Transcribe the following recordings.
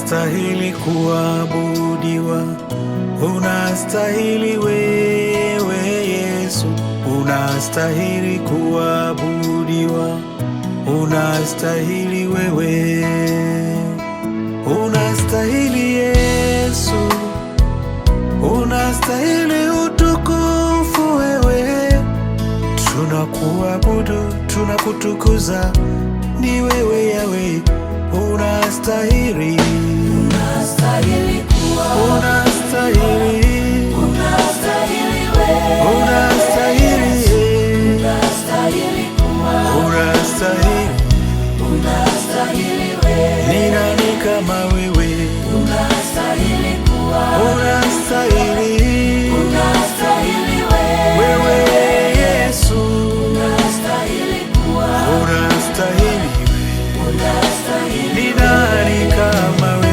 unastahili kuabudiwa, unastahili wewe Yesu, unastahili kuabudiwa, unastahili wewe, unastahili Yesu, unastahili utukufu wewe, tunakuabudu, tunakutukuza, ni wewe Yawe, unastahili, unastahili kuabudiwa, unastahili, unastahili wewe, unastahili, unastahili kuabudiwa, unastahili wewe, ni nani kama wewe, unastahili kuabudiwa, unastahili, unastahili wewe Yesu, unastahili kuabudiwa, unastahili, unastahili ni nani kama wewe?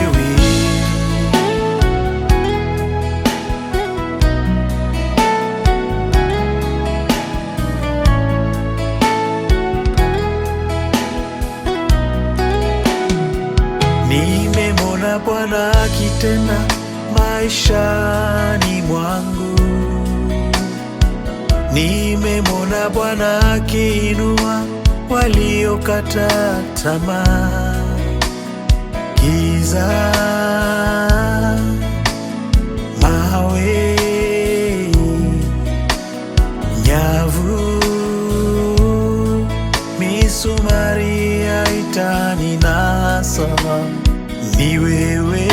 Nimemwona Bwana akitenda maishani mwangu, nimemwona Bwana akiinua waliokata tamaa. Giza, mawe, nyavu, misumari haitaninasa, ni wewe